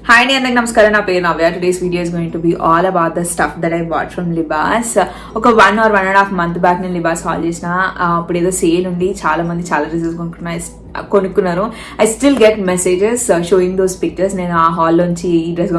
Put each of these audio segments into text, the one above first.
Hi and namaskaram. Na peru Navya. Today's video is going to be all about the stuff that I bought from Libas. ఒక 1 or 1.5 month back నేను Libas hall చేసిన. అప్పుడు ఏదో sale ఉండి చాలా మంది చాలా డ్రెస్సెస్ కొనుక్కున్నారు. I still get messages showing those pictures. నేను ఆ హాల్ నుంచి ఈ డ్రెస్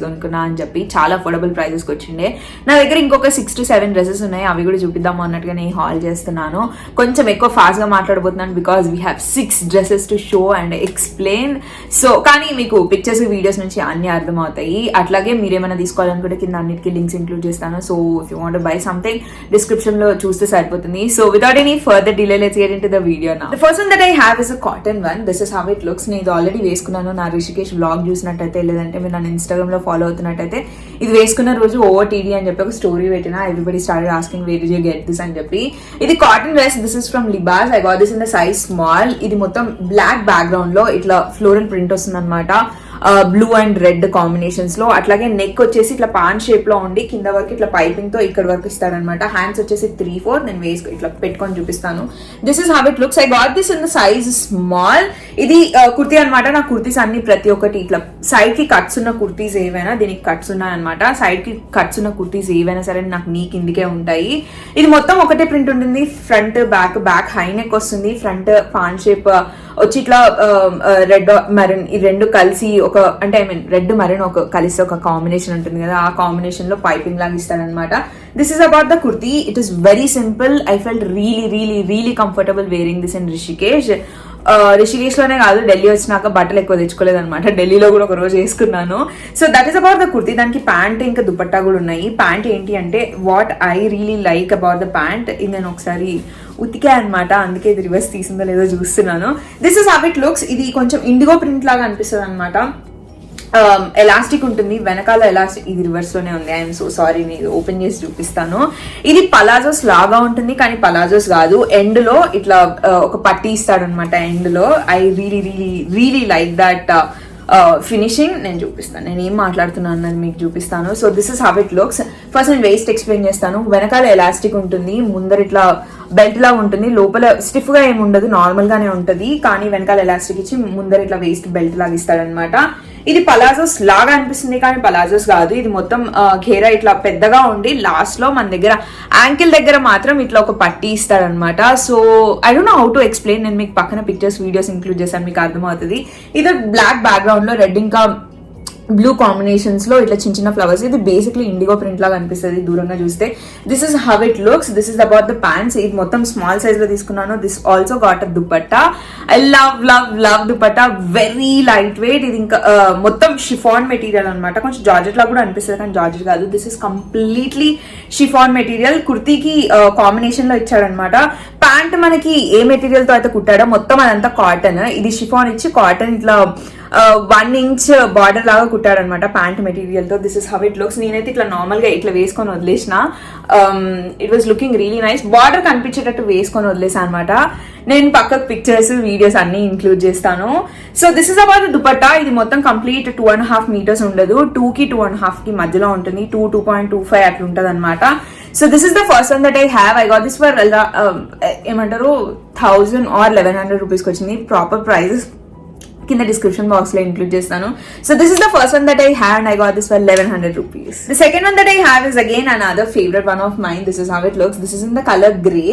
కొనుక్కున్నా అని చెప్పి చాలా అఫోర్డబుల్ ప్రైజెస్కి వచ్చిండే. నా దగ్గర ఇంకొక 6 to 7 డ్రెస్సెస్ ఉన్నాయి, అవి కూడా చూపిద్దాము అన్నట్టుగా నేను హాల్ చేస్తున్నాను. కొంచెం ఎక్కువ ఫాస్ట్గా మాట్లాడబోతున్నాను because we have 6 dresses to show and explain. So కానీ మీకు పిక్చర్స్ వీడియోస్ నుంచి అన్ని అర్థమవుతాయి. అట్లాగే మీరేమైనా తీసుకోవాలనుకుంటే కింద అన్నిటికీ లింక్స్ ఇంక్లూడ్ చేస్తాను. So if you want buy something description లో చూస్తే సరిపోతుంది. So without any further delay let's get into the video now. The first one that I have is a cotton one. This is how it looks. నేను ఇది already వేసుకున్నాను. నా Rishikesh blog చూసినట్టయితే, లేదంటే మీరు నన్ను ఇన్స్టాగ్రామ్ లో ఫాలో అవుతున్నట్టయితే, ఇది వేసుకున్న రోజు OOTD అని చెప్పి ఒక స్టోరీ పెట్టిన. Everybody started asking where did you get this అని చెప్పి. ఇది cotton dress. This is from Libas. I got this in the size small. ఇది మొత్తం బ్లాక్ బ్యాక్గ్రౌండ్ లో ఇట్లా ఫ్లోరల్ ప్రింట్ వస్తుంది అనమాట, బ్లూ అండ్ రెడ్ కాంబినేషన్స్ లో. అట్లాగే నెక్ వచ్చేసి ఇట్లా పాన్ షేప్ లో ఉండి కింద వరకు ఇట్లా పైపింగ్ తో ఇక్కడ వరకు ఇస్తాడనమాట. హ్యాండ్స్ వచ్చేసి 3/4. నేను వేసుకు ఇట్లా పెట్టుకొని చూపిస్తాను. This is how it looks. I got this in the size small. ఇది కుర్తీ అనమాట. నా కుర్తీస్ అన్ని ప్రతి ఒక్కటి ఇట్లా సైడ్ కి కట్స్ ఉన్న కుర్తీస్ ఏవైనా దీనికి కట్స్ ఉన్నాయన్నమాట. సైడ్ కి కట్స్ ఉన్న కుర్తీస్ ఏవైనా సరే నాకు నీ కిందికే ఉంటాయి. ఇది మొత్తం ఒకటే ప్రింట్ ఉంటుంది. ఫ్రంట్ బ్యాక్ హై నెక్ వస్తుంది. ఫ్రంట్ పాన్ షేప్ వచ్చి ఇట్లా రెడ్ మెరూన్ ఈ రెండు కలిసి ఒక అంటే రెడ్ మెరూన్ ఒక కలిసి ఒక కాంబినేషన్ ఉంటుంది కదా, ఆ కాంబినేషన్ లో పైపింగ్ లాగా ఇస్తారనమాట. This is about the kurti. It is very simple. I felt really comfortable wearing this in Rishikesh లోనే కాదు, ఢిల్లీ వచ్చినాక బట్టలు ఎక్కువ తెచ్చుకోలేదు అనమాట. ఢిల్లీలో కూడా ఒక రోజు వేసుకున్నాను. So that is about the kurti. దానికి ప్యాంట్ ఇంకా దుపట్టా కూడా ఉన్నాయి. ప్యాంట్ ఏంటి అంటే, what I really like about the pant, ఇది నేను ఒకసారి ఉతికా అనమాట, అందుకే ఇది రివర్స్ తీసిందో లేదో చూస్తున్నాను. This is how it looks. ఇది కొంచెం ఇండిగో ప్రింట్ లాగా అనిపిస్తుంది అనమాట. ఎలాస్టిక్ ఉంటుంది వెనకాల. ఎలాస్టిక్ ఇది రివర్స్ లోనే ఉంది. ఐఎమ్ సో సారీ, నేను ఓపెన్ చేసి చూపిస్తాను. ఇది పలాజోస్ లాగా ఉంటుంది కానీ పలాజోస్ కాదు. ఎండ్ లో ఇట్లా ఒక పట్టీ ఇస్తాడు అనమాట ఎండ్ లో. I really like that finishing. నేను చూపిస్తాను, నేను ఏం మాట్లాడుతున్నాను అన్నది మీకు చూపిస్తాను. So this is how it looks. First నేను వేస్ట్ ఎక్స్ప్లెయిన్ చేస్తాను. వెనకాల ఎలాస్టిక్ ఉంటుంది, ముందర ఇట్లా బెల్ట్ లా ఉంటుంది. లోపల స్టిఫ్ గా ఏమి ఉండదు, నార్మల్ గానే ఉంటది. కానీ వెనకాల ఎలాస్టిక్ ఇచ్చి ముందర ఇట్లా వేస్ట్ బెల్ట్ లాగా ఇస్తాడనమాట. ఇది పలాజోస్ లాగా అనిపిస్తుంది కానీ పలాజోస్ కాదు. ఇది మొత్తం ఘేరా ఇట్లా పెద్దగా ఉండి లాస్ట్ లో మన దగ్గర యాంకిల్ దగ్గర మాత్రం ఇట్లా ఒక పట్టీ ఇస్తాడనమాట. So I don't know how to explain. నేను మీకు పక్కన పిక్చర్స్ వీడియోస్ ఇంక్లూడ్ చేశాను, మీకు అర్థమవుతుంది. ఇది బ్లాక్ బ్యాక్గ్రౌండ్ లో రెడ్ ఇంకా బ్లూ కాంబినేషన్స్ లో ఇట్లా చిన్న ఫ్లవర్స్. ఇది బేసిక్లీ ఇండిగో ప్రింట్ లాగా అనిపిస్తుంది దూరంగా చూస్తే. This is how it looks. This is about the pants. ఇది మొత్తం స్మాల్ సైజ్ లో తీసుకున్నాను. This also got a dupatta. I love dupatta. Very light weight. ఇది ఇంకా మొత్తం షిఫాన్ మెటీరియల్ అనమాట. కొంచెం జార్జెట్ లా కూడా అనిపిస్తుంది కానీ జార్జెట్ కాదు. This is completely chiffon material. కుర్తీకి కాంబినేషన్ లో ఇచ్చాడనమాట. ప్యాంట్ మనకి ఏ మెటీరియల్ తో అయితే కుట్టాడో మొత్తం అదంతా కాటన్. ఇది షిఫాన్ ఇచ్చి కాటన్ ఇట్లా 1 inch బార్డర్ లాగా కుట్టాడనమాట ప్యాంట్ మెటీరియల్ తో. This is how it looks. నేనైతే ఇట్లా నార్మల్ గా ఇట్లా వేసుకొని వదిలేసిన. It was looking really nice. Border కనిపించేటట్టు వేసుకొని వదిలేసా అనమాట. నేను పక్కకు పిక్చర్స్ వీడియోస్ అన్ని ఇంక్లూడ్ చేస్తాను. So this is about dupatta. ఇది మొత్తం కంప్లీట్ 2.5 meters ఉండదు, 2 కి 2.5 కి మధ్యలో ఉంటుంది. 2.25 అట్లా ఉంటది అనమాట. So this is the first one that I have. I got this for ఏమంటారు 1000 or 1100 రూపీస్కి వచ్చింది. ప్రాపర్ ప్రైజెస్ కింద డిస్క్రిప్షన్ బాక్స్ లో ఇంక్లూడ్ చేస్తాను. So this is the first one that I have and I got this for 1100 rupees. The second one that I have is again another favorite one of mine. This is how it looks. This is in the color grey.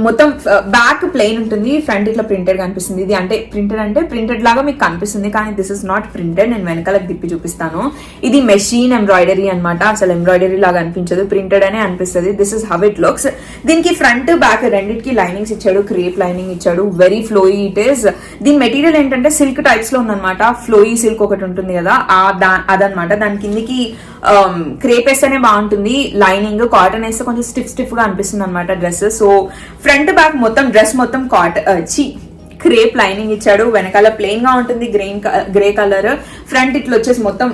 మొత్తం back plain ఉంటుంది, front ఇట్లా printed కనిపిస్తుంది. ఇది అంటే printed లాగా మీకు కనిపిస్తుంది కానీ దిస్ ఇస్ నాట్ ప్రింటెడ్. నేను వెనకాల తిప్పి చూపిస్తాను. ఇది మెషిన్ ఎంబ్రాయిడరీ అనమాట. అసలు ఎంబ్రాయిడరీ లాగా అనిపించదు, ప్రింటెడ్ అనే అనిపిస్తుంది. This is how it looks. దీనికి ఫ్రంట్ బ్యాక్ రెండింటికి లైనింగ్స్ ఇచ్చాడు, క్రేప్ లైనింగ్ ఇచ్చాడు. Very flowy it is. దీని మెటీరియల్ ఏంటంటే సిల్క్ టైప్స్ లో ఉందన్నమాట. ఫ్లోయీ సిల్క్ ఒకటి ఉంటుంది కదా, అదనమాట. దాని కిందికి క్రేప్ వేస్తేనే బాగుంటుంది. లైనింగ్ కాటన్ వేస్తే కొంచెం స్టిఫ్ గా అనిపిస్తుంది అనమాట డ్రెస్. సో ఫ్రంట్ బ్యాక్ మొత్తం డ్రెస్ మొత్తం క్రేప్ లైనింగ్ ఇచ్చాడు. వెనకాల ప్లెయిన్ గా ఉంటుంది, గ్రే కలర్. ఫ్రంట్ ఇట్లా వచ్చేసి మొత్తం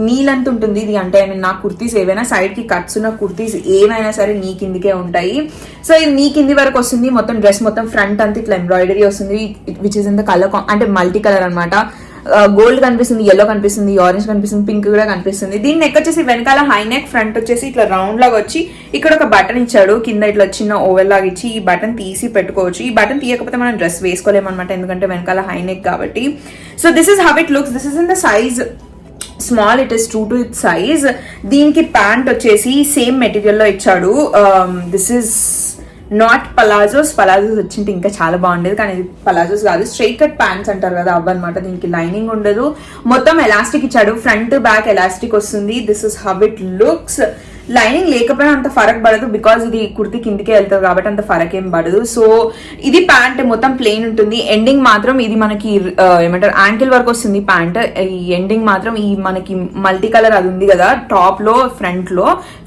నీలంత ఉంటుంది. ఇది అంటే నా కుర్తీస్ ఏవైనా సైడ్ కి కట్స్ ఉన్న కుర్తీస్ ఏమైనా సరే నీ కిందికే ఉంటాయి. సో ఇది నీ కింది వరకు వస్తుంది. మొత్తం డ్రెస్ మొత్తం ఫ్రంట్ అంతా ఇట్లా ఎంబ్రాయిడరీ వస్తుంది, which is in the colour అంటే మల్టీ కలర్ అనమాట. గోల్డ్ కనిపిస్తుంది, ఎల్లో కనిపిస్తుంది, ఆరెంజ్ కనిపిస్తుంది, పింక్ కూడా కనిపిస్తుంది. దీని నెక్ వచ్చేసి వెనకాల హై నెక్, ఫ్రంట్ వచ్చేసి ఇట్లా రౌండ్ లాగా వచ్చి ఇక్కడ ఒక బటన్ ఇచ్చాడు, కింద ఇట్లా చిన్న ఓవెల్ లాగా ఇచ్చి ఈ బటన్ తీసి పెట్టుకోవచ్చు. ఈ బటన్ తీయకపోతే మనం డ్రెస్ వేసుకోలేమన్నమాట, ఎందుకంటే వెనకాల హై నెక్ కాబట్టి. So this is how it looks. This is in the size small, it is true to it size. దీనికి ప్యాంట్ వచ్చేసి సేమ్ మెటీరియల్ లో ఇచ్చాడు. దిస్ ఇస్ నాట్ పలాజోస్ వచ్చింటే ఇంకా చాలా బాగుండేది, కానీ ఇది పలాజోస్ కాదు, స్ట్రైట్ కట్ ప్యాంట్స్ అంటారు కదా అవ్వనమాట. దీనికి లైనింగ్ ఉండదు, మొత్తం ఎలాస్టిక్ ఇచ్చాడు, ఫ్రంట్ బ్యాక్ ఎలాస్టిక్ వస్తుంది. This is how it looks. Lining లేకపోయినా అంత ఫరక్ పడదు, బికాజ్ ఇది కుర్తి కిందికే వెళ్తుంది కాబట్టి అంత ఫరక్ ఏం పడదు. సో ఇది ప్యాంట్ మొత్తం ప్లెయిన్ ఉంటుంది, ఎండింగ్ మాత్రం ఇది మనకి ఏమంటారు యాంకిల్ వరకు వస్తుంది ప్యాంట్. ఈ ఎండింగ్ మాత్రం ఈ మనకి మల్టీ కలర్ అది ఉంది కదా టాప్ లో,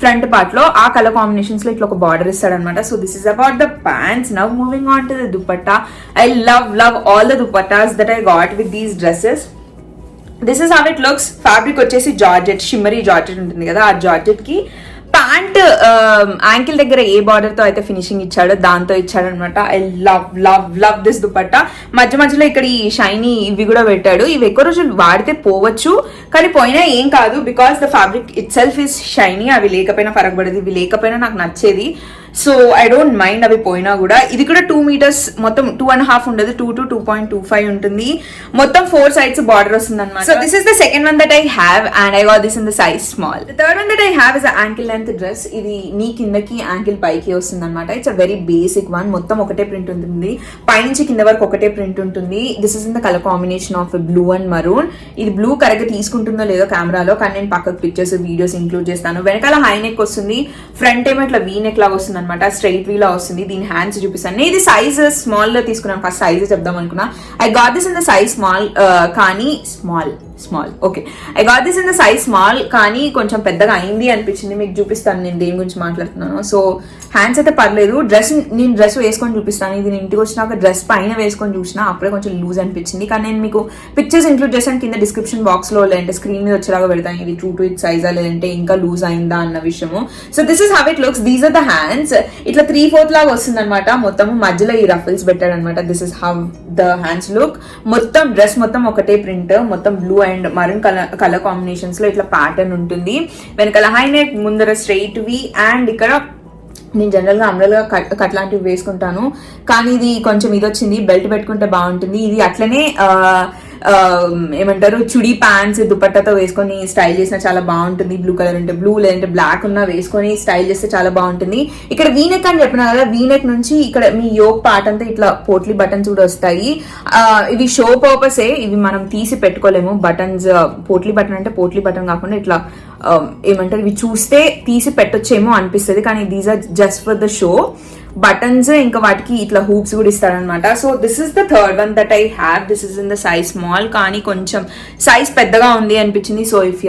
ఫ్రంట్ పార్ట్ లో ఆ కలర్ కాంబినేషన్స్ లో ఇట్లా ఒక బార్డర్ ఇస్తాడు అనమాట. So this is about the pants. Now moving on to the dupatta. I love all the dupattas that I got with these dresses. This is how it looks. Fabric వచ్చేసి georgette, shimmery georgette ఉంటుంది కదా, ఆ georgette కి pant ankle దగ్గర ఏ border తో అయితే finishing ఇచ్చాడో దాంతో ఇచ్చాడు అనమాట. I love this dupatta. మధ్యలో ఇక్కడ ఈ షైనీ ఇవి కూడా పెట్టాడు. ఇవి ఎక్కువ రోజులు వాడితే పోవచ్చు, కానీ పోయినా ఏం కాదు, because the fabric it self is shiny. అవి లేకపోయినా ఫరక్ పడదు, ఇవి లేకపోయినా నాకు నచ్చేది. సో ఐ డోంట్ మైండ్ అవి పోయినా కూడా. ఇది కూడా 2 meters, మొత్తం 2.5 ఉండదు, 2 to 2.25 ఉంటుంది. మొత్తం 4 sides బార్డర్ వస్తుంది అనమాట. So this is the second one that I have, and I got this in the size small. The third one that I have is ankle length dress. ఇది నీ కిందకి ankle పైకి వస్తుంది అనమాట. It's a very basic one. మొత్తం ఒకటే print ఉంటుంది, పైనుంచి కింద వరకు ఒకటే ప్రింట్ ఉంటుంది. This is in the colour combination of blue and maroon. ఇది బ్లూ కరెక్ట్ తీసుకుంటుందో లేదో కెమెరాలో, కానీ నేను పక్కకు పిక్చర్స్ వీడియోస్ ఇంక్లూడ్ చేస్తాను. వెనకాల హై నెక్ వస్తుంది, ఫ్రంట్ ఏమో ఇట్లా వీ నెక్ లాగా వస్తుంది అనమాట, స్ట్రైట్ వీ లా వస్తుంది. దీని హ్యాండ్స్ చూపిస్తాను. నేను ఇది సైజ్ స్మాల్ లో తీసుకున్నాను, ఫస్ట్ సైజ్ చెప్దాం అనుకున్నా. I got this in the size small, కానీ small okay, I got this in the size small, కానీ కొంచెం పెద్దగా అయింది అనిపించింది. మీకు చూపిస్తాను నేను దేని గురించి మాట్లాడుతున్నాను. సో హ్యాండ్స్ అయితే పర్లేదు. నేను డ్రెస్ వేసుకొని చూపిస్తాను. ఇది ఇంటికి వచ్చినాక డ్రెస్ పైన వేసుకొని చూసినా అప్పుడే కొంచెం లూజ్ అనిపించింది, కానీ నేను మీకు పిక్చర్స్ ఇంక్లూడ్ చేస్తాను కింద డిస్క్రిప్షన్ బాక్స్ లో, లేదంటే స్క్రీన్ మీద వచ్చేలాగా పెడతాను. ఇది ట్రూ టు ఇట్ సైజా లేదంటే ఇంకా లూజ్ అయిందా అన్న విషయము. So this is how it looks. These are the hands. ఇట్లా 3/4 లాగా వస్తుంది అనమాట. మొత్తం మధ్యలో ఈ రఫల్స్ పెట్టాడు అనమాట. This is how the hands look. మొత్తం డ్రెస్ మొత్తం ఒకటే ప్రింట్, మొత్తం blue and maroon colour combinations లో ఇట్లా ప్యాటర్న్ ఉంటుంది. వెనకాల హై నెక్, ముందర స్ట్రైట్ వి, అండ్ ఇక్కడ నేను జనరల్ గా అంబ్రెల్లా కట్ లాంటివి వేసుకుంటాను, కానీ ఇది కొంచెం ఇది వచ్చింది, బెల్ట్ పెట్టుకుంటే బాగుంటుంది. ఇది అట్లనే ఏమంటారు చుడీ ప్యాంట్స్ దుపట్టాతో వేసుకొని స్టైల్ చేసినా చాలా బాగుంటుంది. బ్లూ కలర్ ఉంటే బ్లూ, లేదంటే బ్లాక్ ఉన్న వేసుకొని స్టైల్ చేస్తే చాలా బాగుంటుంది. ఇక్కడ వీనెక్ అని చెప్పినా కదా, వీనెక్ నుంచి ఇక్కడ మీ యోక్ పార్ట్ అంతా ఇట్లా పోట్లీ బటన్స్ కూడా వస్తాయి. ఇవి షో పర్పసే, ఇవి మనం తీసి పెట్టుకోలేము బటన్స్. పోట్లీ బటన్ అంటే పోట్లీ బటన్ కాకుండా ఇట్లా ఏమంటారు ఇవి చూస్తే తీసి పెట్టొచ్చేమో అనిపిస్తుంది, కానీ these are just for the show. Buttons ఇంకా వాటికి ఇట్లా హూప్స్ కూడా ఇస్తారనమాట. So this is the third one that I have. This is in the size small, కానీ కొంచెం సైజ్ పెద్దగా ఉంది అనిపించింది. So if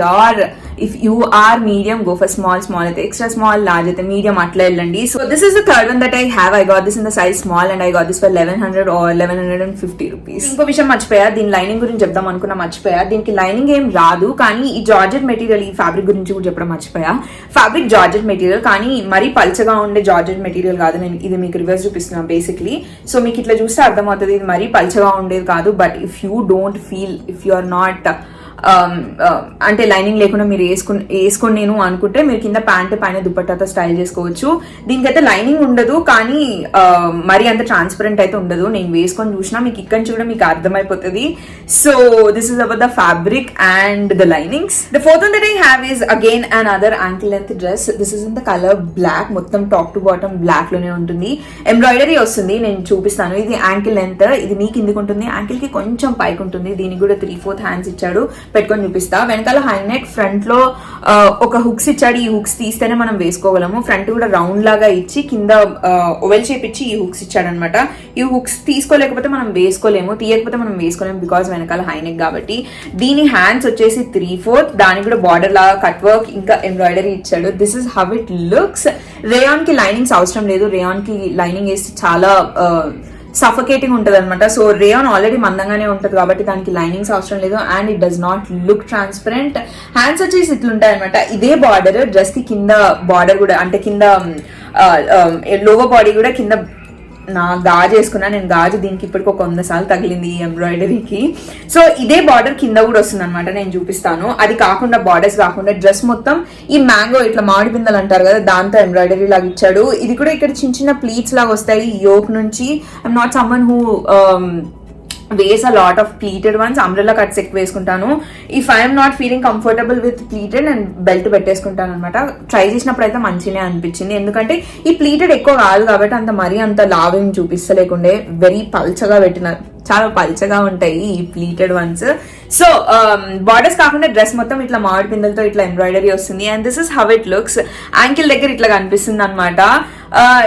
you are medium, go for small అయితే ఎక్స్ట్రా స్మాల్, లార్జ్ అయితే మీడియం, అట్లా వెళ్ళండి. So this is the third one that I have. I got this in the size small, and I got this for 1100 or 1150 rupees. ఇంకో విషయం మర్చిపోయా, దీని lining గురించి చెప్దాం అనుకున్నా, మర్చిపోయా. దీనికి లైనింగ్ ఏం రాదు, కానీ ఈ జార్జెట్ మెటీరియల్, ఈ ఫ్యాబ్రిక్ గురించి కూడా చెప్పడం మర్చిపోయా. ఫ్యాబ్రిక్ జార్జెట్ మెటీరియల్, కానీ మరీ పల్చగా ఉండే జార్జెట్ మెటీరియల్ కాదు. నేను ఇది మీకు రివర్స్ చూపిస్తున్నాను బేసిక్లీ. సో మీకు ఇట్లా చూస్తే అర్థమవుతుంది ఇది మరీ పల్చగా ఉండేది కాదు. But if you don't feel, if you are not అంటే లైనింగ్ లేకుండా మీరు వేసుకొని నేను అనుకుంటే మీరు కింద ప్యాంట్ పైన దుపట్టాతో స్టైల్ చేసుకోవచ్చు. దీనికైతే లైనింగ్ ఉండదు, కానీ మరి అంత ట్రాన్స్పరెంట్ అయితే ఉండదు. నేను వేసుకొని చూసినా మీకు ఇక్కడ నుంచి కూడా మీకు అర్థమైపోతుంది. So this is about the fabric and the linings. The fourth one that I have is again another ankle length dress. This is in the colour black. మొత్తం టాప్ టు బాటమ్ బ్లాక్ లోనే ఉంటుంది. Embroidery వస్తుంది, నేను చూపిస్తాను. ఇది ankle length, ఇది మీ కిందికి ఉంటుంది, యాంకిల్ కి కొంచెం పైకి ఉంటుంది. దీనికి కూడా 3/4 హ్యాండ్స్ ఇచ్చాడు, పెట్టుకొని చూపిస్తా. వెనకాల హై నెక్, ఫ్రంట్ లో ఒక హుక్స్ ఇచ్చాడు. ఈ హుక్స్ తీస్తేనే మనం వేసుకోగలము. ఫ్రంట్ కూడా రౌండ్ లాగా ఇచ్చి కింద ఓవెల్ షేప్ ఇచ్చి ఈ హుక్స్ ఇచ్చాడు అనమాట. ఈ హుక్స్ తీసుకోలేకపోతే మనం వేసుకోలేము, తీయకపోతే మనం వేసుకోలేము, బికాస్ వెనకాల హై నెక్ కాబట్టి. దీని హ్యాండ్స్ వచ్చేసి 3/4, దానికి కూడా బార్డర్ లాగా కట్ వర్క్ ఇంకా ఎంబ్రాయిడరీ ఇచ్చాడు. This is how it looks. Rayon కి లైనింగ్స్ అవసరం లేదు, రేయాన్ కి లైనింగ్ వేస్తే చాలా సఫకేటింగ్ ఉంటుంది అనమాట. సో రేయాన్ ఆల్రెడీ మందంగానే ఉంటుంది కాబట్టి దానికి లైనింగ్స్ అవసరం లేదు, and it does not look transparent. Hands వచ్చేసి ఇట్లుంటాయి అనమాట. ఇదే బార్డర్ డ్రెస్ కి కింద బార్డర్ కూడా, అంటే కింద లోవర్ బాడీ కూడా కింద నా గాజు వేసుకున్నా, నేను గాజు దీనికి ఇప్పటికి ఒక 100 సార్లు తగిలింది ఈ ఎంబ్రాయిడరీకి. సో ఇదే బార్డర్ కింద కూడా వస్తుంది అనమాట, నేను చూపిస్తాను. అది కాకుండా బార్డర్స్ కాకుండా డ్రెస్ మొత్తం ఈ మ్యాంగో ఇట్లా మామిడి పిందెలు అంటారు కదా, దాంతో ఎంబ్రాయిడరీ లాగా ఇచ్చాడు. ఇది కూడా ఇక్కడ చిన్న చిన్న ప్లీట్స్ లాగా వస్తాయి యోక్ నుంచి. I'm not someone who wears a lot of pleated ones. Umbrella cuts ఎక్కువ వేసుకుంటాను. If I'm not feeling comfortable with pleated and belt పెట్టేసుకుంటాను అనమాట. ట్రై చేసినప్పుడు అయితే మంచిగానే అనిపించింది, ఎందుకంటే ఈ ప్లీటెడ్ ఎక్కువ కాదు కాబట్టి అంత మరీ అంత లావేం చూపిస్తలేకుండే. వెరీ పల్చగా పెట్టినారు, చాలా పల్చగా ఉంటాయి ఈ ప్లీటెడ్ వన్స్. సో బార్డర్స్ కాకుండా డ్రెస్ మొత్తం ఇట్లా మామిడి పిందెలతో ఇట్లా ఎంబ్రాయిడరీ వస్తుంది. And this is how it looks. Ankle దగ్గర ఇట్లా కనిపిస్తుంది అనమాట.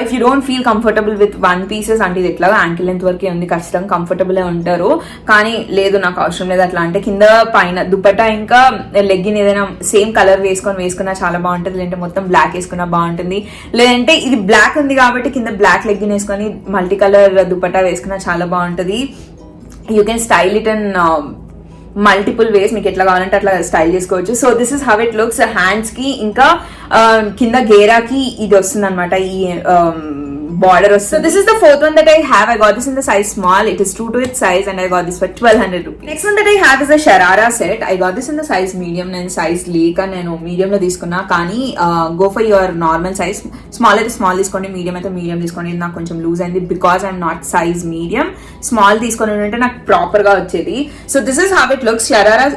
If you don't feel comfortable with one pieces అంటే ఇది ఎట్లా యాంకిల్ లెంత్ వరకే ఉంది, ఖచ్చితంగా కంఫర్టబుల్ ఉంటారు. కానీ లేదు నాకు అవసరం లేదు అట్లా అంటే కింద పైన దుపట్టా ఇంకా లెగ్గిన్ ఏదైనా సేమ్ కలర్ వేసుకున్నా చాలా బాగుంటుంది. లేదంటే మొత్తం బ్లాక్ వేసుకున్నా బాగుంటుంది. లేదంటే ఇది బ్లాక్ ఉంది కాబట్టి కింద బ్లాక్ లెగ్గిన్ వేసుకొని మల్టీ కలర్ దుపట్టా వేసుకున్నా చాలా బాగుంటుంది. You can style it and multiple ways, మీకు ఎట్లా కావాలంటే అట్లా స్టైల్ చేసుకోవచ్చు. So this is how it looks. Hands కి ఇంకా కింద గేరాకి ఇది వస్తుంది అనమాట, ఈ border. So this is the fourth one that I have. I got this in the size small. It is true to its size and I got this for 1200 rupees. Next one that I have is a Sharara set. I got this in the size medium and size leak and నేను medium లో తీసుకున్నా. కానీ go for your normal size. Small అయితే small తీసుకోండి, medium అయితే medium తీసుకోండి. నాకు కొంచెం లూజ్ అయింది because I'm not size medium. Small తీసుకొని ఉంటే నాకు ప్రాపర్ గా వచ్చేది. So this is how it looks. Sharara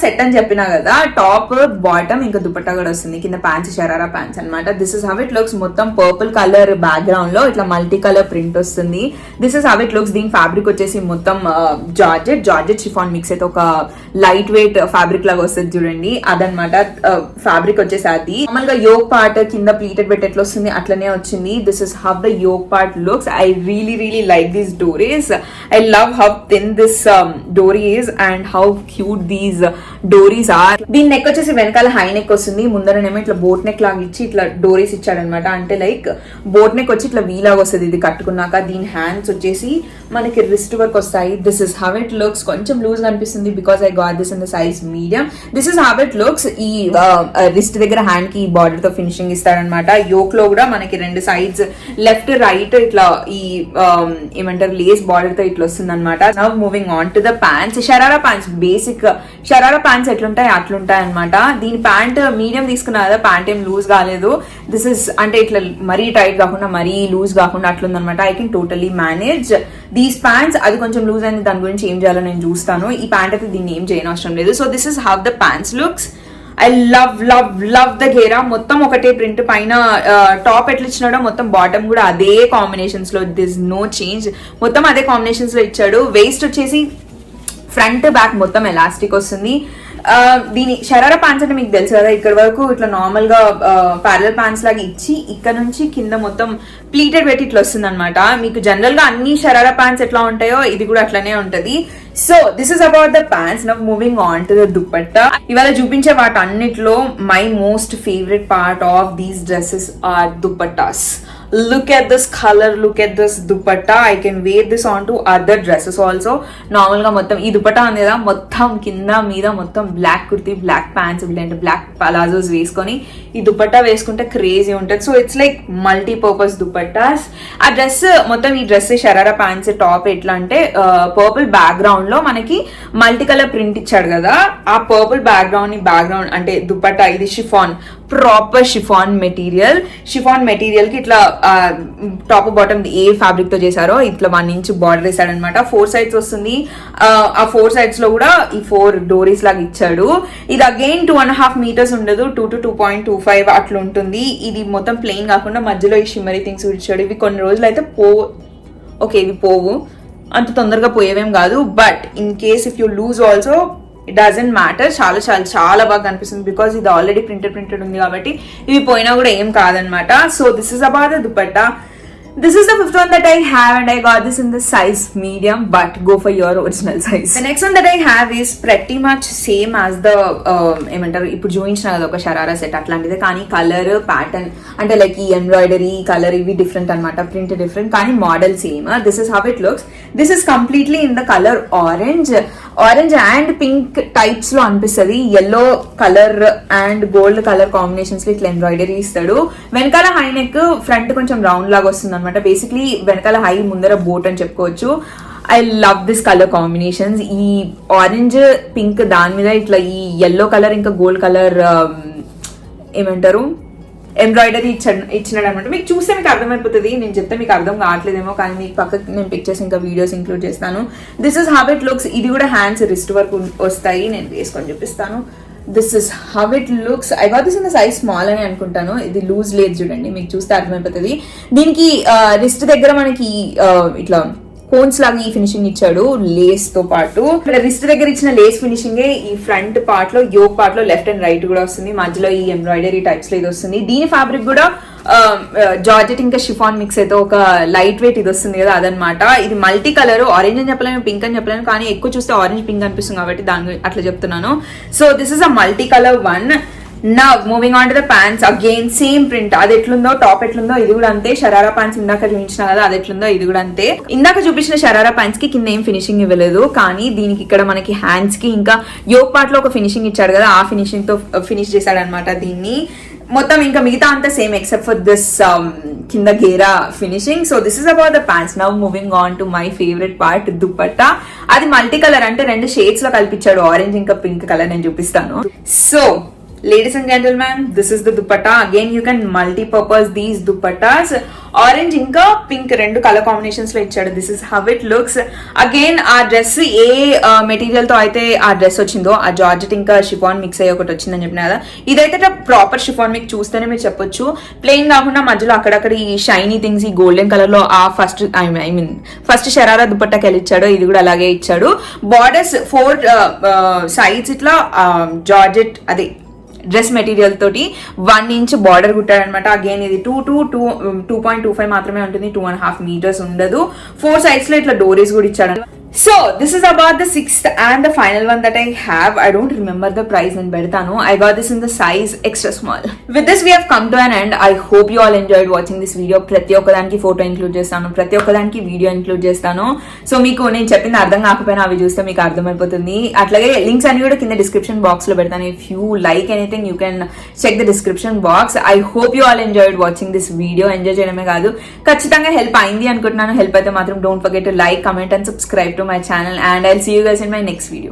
set అని చెప్పినా కదా, టాప్ బాటమ్ ఇంకా దుపట్టా కూడా వస్తుంది. కింద ప్యాంట్స్ షరారా ప్యాంట్స్ అనమాట. This is how it looks. మొత్తం పర్పుల్ కలర్ బ్యాక్గ్రౌండ్ లో ఇట్లా మల్టీ కలర్ ప్రింట్ వస్తుంది. This is how it looks. దీని ఫ్యాబ్రిక్ వచ్చేసి మొత్తం జార్జెట్ షిఫాన్ మిక్స్ అయితే ఒక లైట్ వెయిట్ ఫ్యాబ్రిక్ లాగా వస్తుంది చూడండి, అదనమాట ఫ్యాబ్రిక్ వచ్చేసి. అది నార్మల్ గా యోక్ పార్ట్ కింద ప్లీటెడ్ పెట్టి ఎట్లా వస్తుంది అట్లనే వచ్చింది. This is how the yoke part looks. I really like these doris. I love how thin this dori is and how cute these doris are. దీని నెక్ వచ్చేసి వెనకాల హై నెక్ వస్తుంది, ముందరనేమో ఇట్లా బోట్ నెక్ లాగా ఇచ్చి ఇట్లా డోరీస్ ఇచ్చాడనమాట. అంటే లైక్ బోట్ నెక్ వచ్చి ఇట్లా వీలాగా వస్తుంది ఇది కట్టుకున్నాక. దీని హ్యాండ్స్ వచ్చేసి మనకి రిస్ట్ వర్క్ వస్తాయి. This is how it looks. కొంచెం లూజ్ కనిపిస్తుంది because I got this in the size medium. This is how it looks. ఈ రిస్ట్ దగ్గర హ్యాండ్ కి బార్డర్ తో ఫినిషింగ్ ఇస్తాడనమాట. యోక్ లో కూడా మనకి రెండు సైడ్స్ లెఫ్ట్ రైట్ ఇట్లా ఈ ఏమంటారు లేస్ బార్డర్ తో ఇట్లా వస్తుంది అనమాట. Now moving on to the pants. Sharara pants basic sharara pants ఎట్లుంటాయి అట్లుంటాయి అనమాట. దీని ప్యాంట్ మీడియం తీసుకున్నా కదా, ప్యాంట్ ఏం లూజ్ కాలేదు. దిస్ ఇస్ అంటే ఇట్లా మరీ టైట్ కాకుండా మరీ లూజ్ కాకుండా అట్లుందనమాట. I can totally manage these pants. అది కొంచెం లూజ్ అయింది, దాని గురించి ఏం చేయాలో నేను చూస్తాను. ఈ ప్యాంట్ అయితే దీన్ని ఏం చేయని అవసరం లేదు. So this is how the pants looks. I love the ghera. మొత్తం ఒకటే ప్రింట్, పైన టాప్ ఎట్లా ఇచ్చినాడో మొత్తం బాటమ్ కూడా అదే కాంబినేషన్స్ లో. దిస్ నో చేంజ్, మొత్తం అదే కాంబినేషన్స్ లో ఇచ్చాడు. వేస్ట్ వచ్చేసి ఫ్రంట్ బ్యాక్ మొత్తం ఎలాస్టిక్ వస్తుంది. దీని షరారా ప్యాంట్స్ అంటే మీకు తెలుసు కదా, ఇక్కడ వరకు ఇట్లా నార్మల్ గా ప్యారల్ ప్యాంట్స్ లాగా ఇచ్చి ఇక్కడ నుంచి కింద మొత్తం ప్లీటెడ్ పెట్టి ఇట్లా వస్తుంది అనమాట. మీకు జనరల్ గా అన్ని షరారా ప్యాంట్స్ ఎట్లా ఉంటాయో ఇది కూడా అట్లానే ఉంటది. So this is about the pants. Now moving on to the dupatta. ఇవాళ చూపించే వాటన్నిటిలో my most favourite part of these dresses are dupattas. Look at this color, look at this dupatta. I can wear this on to other dresses also. Normal గా మొత్తం ఈ దుపట్టా అనేది మొత్తం కింద మీద మొత్తం బ్లాక్ కుర్తీ, బ్లాక్ ప్యాంట్స్, అంటే బ్లాక్ పలాజోస్ వేసుకొని ఈ దుపట్టా వేసుకుంటే క్రేజీ ఉంటుంది. So it's like multipurpose dupattas. ఆ డ్రెస్ మొత్తం ఈ డ్రెస్ షరారా ప్యాంట్స్ టాప్ ఎట్లా అంటే పర్పుల్ బ్యాక్గ్రౌండ్ లో మనకి మల్టీ కలర్ ప్రింట్ ఇచ్చాడు కదా, ఆ పర్పుల్ బ్యాక్గ్రౌండ్ అంటే దుపట్టా ఇది షిఫాన్, ప్రాపర్ షిఫాన్ మెటీరియల్ కి ఇట్లా టాప్ బాటమ్ ఏ ఫ్యాబ్రిక్ తో చేశారో ఇట్లా 1 ఇంచ్ బార్డర్ వేసాడనమాట. 4 sides వస్తుంది. ఆ 4 sides లో కూడా ఈ 4 డోరీస్ లాగా ఇచ్చాడు. ఇది అగైన్ 2.5 meters ఉండదు, 2 to 2.25 అట్లా ఉంటుంది. ఇది మొత్తం ప్లెయిన్ కాకుండా మధ్యలో ఈ షిమ్మరీ థింగ్స్ ఇచ్చాడు. ఇవి కొన్ని రోజులు అయితే ఓకే ఇవి పోవు, అంత తొందరగా పోయేవేం కాదు. But in case if you lose also it doesn't matter. చాలా బాగా కనిపిస్తుంది బికాస్ ఇది ఆల్రెడీ ప్రింటెడ్ ఉంది కాబట్టి ఇవి పోయినా కూడా ఏం కాదనమాట. So this is about the dupatta. This is the fifth one that I have and I got this in the size medium, but go for your original size. The next one that I have is pretty much same as the ఏమంటారు ఇప్పుడు చూపించిన కదా ఒక sharara set అట్లాంటిదే, కానీ colour pattern అంటే like ఈ embroidery colour ఇవి different అనమాట, ప్రింట్ డిఫరెంట్ కానీ model same. This is how it looks. This is completely in the colour orange and pink types లో అనిపిస్తుంది. Yellow colour and gold colour combinations లో ఇట్లా embroidery ఇస్తాడు. వెనకాల హై నెక్, ఫ్రంట్ కొంచెం రౌండ్ లాగా వస్తుంది అనమాట. అనమాట. బేసిక్లీ వెనకాల హై ముందర బోట్ అని చెప్పుకోవచ్చు. I love this colour combinations. ఈ ఆరెంజ్ పింక్ దాని మీద ఇట్లా ఈ ఎల్లో కలర్ ఇంకా గోల్డ్ కలర్ ఏమంటారు ఎంబ్రాయిడరీ ఇచ్చినాడు అనమాట. మీకు చూస్తే మీకు అర్థమైపోతుంది, నేను చెప్తే మీకు అర్థం కావట్లేదేమో, కానీ మీకు పక్కకి నేను పిక్చర్స్ ఇంకా వీడియోస్ ఇంక్లూడ్ చేస్తాను. This is how it looks. ఇది కూడా హ్యాండ్స్ రిస్ట్ వరకు వస్తాయి, నేను వేసుకొని చూపిస్తాను. This is how it looks. I got this in the size small అని అనుకుంటాను. ఇది లూజ్ లేదు చూడండి, మీకు చూస్తే అర్థమైపోతుంది. దీనికి రిస్ట్ దగ్గర మనకి ఇట్లా కోన్స్ లాగా ఈ ఫినిషింగ్ ఇచ్చాడు లేస్ తో పాటు. రిస్ట్ దగ్గర ఇచ్చిన లేస్ ఫినిషింగ్ ఈ ఫ్రంట్ పార్ట్ లో యోక్ పార్ట్ లో లెఫ్ట్ అండ్ రైట్ కూడా వస్తుంది. మధ్యలో ఈ ఎంబ్రాయిడరీ టైప్స్ లో ఇది వస్తుంది. దీని ఫ్యాబ్రిక్ కూడా జార్జెట్ ఇంకా షిఫాన్ మిక్స్ అయితే ఒక లైట్ వెయిట్ ఇది వస్తుంది కదా, అదనమాట. ఇది మల్టీ కలర్, ఆరెంజ్ అని చెప్పలేను, పింక్ అని చెప్పలేను, కానీ ఎక్కువ చూస్తే ఆరెంజ్ పింక్ అనిపిస్తుంది కాబట్టి దాని అట్లా చెప్తున్నాను. So this is a multi colour one. Now moving on to the pants, again same print. అది ఎట్లుందో టాప్ ఎట్లుందో ఇది కూడా అంతే. షరారా ప్యాంట్స్ ఇందాక చూపించిన కదా, అది ఎట్లుందో ఇది కూడా అంతే. ఇందాక చూపించిన షరారా ప్యాంట్స్ కి కింద ఏం ఫినిషింగ్ ఇవ్వలేదు, కానీ దీనికి ఇక్కడ మనకి హ్యాండ్స్ కి ఇంకా యోక్ పార్ట్ లో ఒక ఫినిషింగ్ ఇచ్చాడు కదా, ఆ ఫినిషింగ్ తో ఫినిష్ చేశాడు అనమాట దీన్ని మొత్తం. ఇంకా మిగతా అంతా సేమ్ ఎక్సెప్ట్ ఫర్ దిస్ కింద గేరా finishing. So this is about the pants. Now moving on to my favourite part, dupatta. అది మల్టీ కలర్, అంటే 2 షేడ్స్ లో కల్పించాడు, ఆరెంజ్ ఇంకా పింక్ కలర్. నేను చూపిస్తాను. So ladies and gentlemen, this is the dupatta. Again you can multi-purpose these dupattas. Orange ఇంకా pink 2 colour combinations లో ఇచ్చాడు. This is how it looks. Again ఆ డ్రెస్ ఏ మెటీరియల్ తో అయితే ఆ డ్రెస్ వచ్చిందో, ఆ జార్జెట్ ఇంకా షిఫాన్ మిక్స్ అయ్యి ఒకటి వచ్చిందని చెప్పిన కదా, ఇదైతే ప్రాపర్ షిఫాన్ మీకు చూస్తేనే మీరు చెప్పొచ్చు. ప్లెయిన్ కాకుండా మధ్యలో అక్కడక్కడ ఈ షైనీ థింగ్స్ ఈ గోల్డెన్ కలర్ లో ఆ ఫస్ట్ షరారా దుపట్టాకి ఇచ్చాడు, ఇది కూడా అలాగే ఇచ్చాడు. బార్డర్స్ 4 సైడ్స్ ఇట్లా జార్జెట్ అదే డ్రెస్ మెటీరియల్ తోటి 1 ఇంచ్ బార్డర్ కుట్టాడు అనమాట. అగైన్ ఇది 2.25 మాత్రమే ఉంటుంది, 2.5 meters ఉండదు. 4 sides లో ఇట్లా డోరీస్ కూడా ఇచ్చాడు. So this is about the 6th and the final one that I have. I don't remember the price నేను పెడతాను. I got this in the size extra small. With this we have come to an end. I hope you all enjoyed watching this video. ప్రతి ఒక్కదానికి photo include చేస్తాను, ప్రతి ఒక్కదానికి video include చేస్తాను. So మీకు నేను చెప్పింది అర్థం కాకపోయినా అవి చూస్తే మీకు అర్థమైపోతుంది. అట్లాగే లింక్స్ అన్ని కూడా కింద డిస్క్రిప్షన్ బాక్స్ లో పెడతాను. If you like anything you can చెక్ the description box. I hope you all enjoyed watching this video. Enjoy చేయడమే కాదు, ఖచ్చితంగా హెల్ప్ అయింది అనుకుంటున్నాను. హెల్ప్ అయితే మాత్రం don't forget to like, comment and subscribe to my channel, and I'll see you guys in my next video.